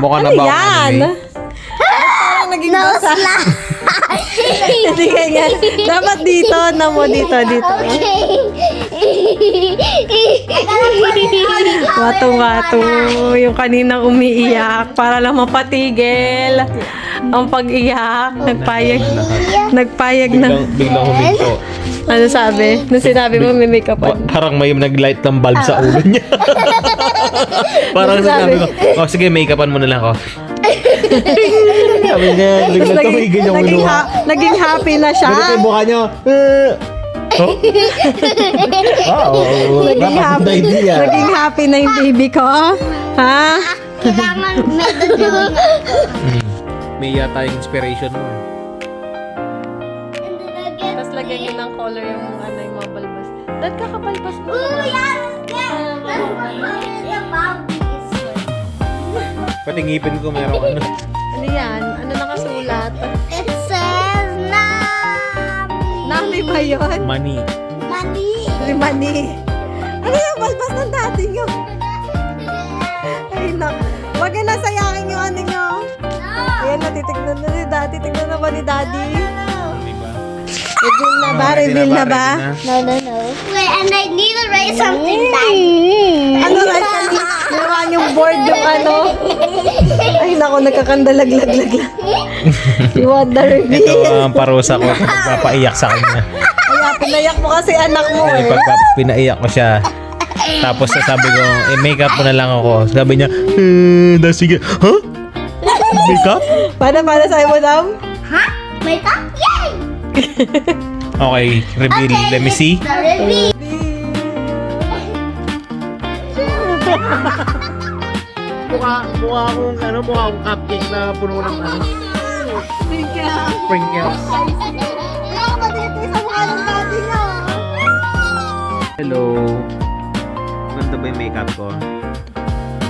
Mukha na Ano ba yan? Parang naging basa. Hindi ganyan. Dapat dito, dito. Wato-wato. Yung kaninang umiiyak para lang mapatigil ang pag-iyak. Nagpayag na. Biglang huminto. Ano sabi? Nung sinabi mo may makeup on. Parang may nag-light ng bulb sa ulo niya. Parang sabi ko, oh sige, make-upan mo na lang ako. Sabi niya, biglang tumigil yung unuha. Naging happy na siya. Ganito yung mukha niya. Naging happy na yung baby ko. Ha? Kailangan may dudulog. May yata yung inspiration mo. Tapos lagyan niyo ng color yung ano yung mga balbas. Dad, kakabalbas mo. Pati ngipin ko meron ano. Ano yan? Ano nakasulat? It says Nami. Nami ba yun? Money. Money. Si Mani. Ano yung balbas ng dati nyo? Ay, nak. Wag na sayangin yung ano nyo. Ayan, natitignan na ni Daddy. Tignan na ba ni Daddy? Di ba? Reveal na ba? Reveal na ba? No. Wait, and I need to write something down. Ano right kanina? Ginawa yung board yung ano? Ay, naku, nagkakandalaglag lang. You want the reveal? Ito ang parusa ko. Papaiyak sa kanya. Kaya pinayak mo kasi anak mo Ay, eh. pag pinaiyak ko siya. Tapos sabi ko, make-up mo na lang ako. Sabi niya, sige. Huh? Make-up? Paano sa'yo mo, Dam? Huh? Wait up? Yay! Okay, reveal. Let me see. The reveal. Mukha akong cupcake na puno ng Sprinkle. sprinkles. Ano ba dito sa mukha ng Daddy nyo? Hello. Ganda ba yung makeup ko?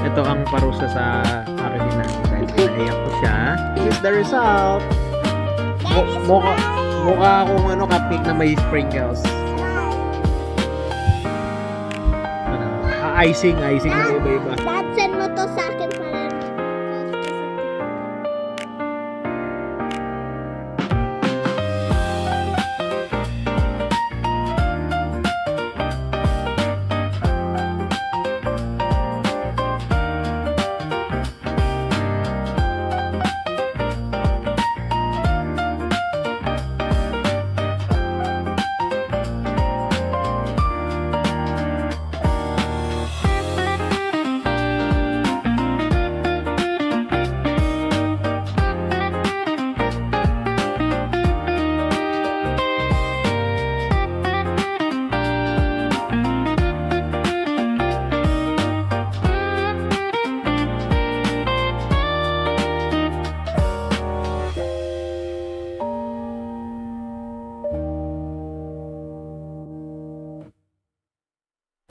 Ito ang parusa sa akin ni Nani dahil pinaiyak ko siya. This is the result. Mukha akong cupcake na may sprinkles. Icing na iba-iba. Dad, send mo to sa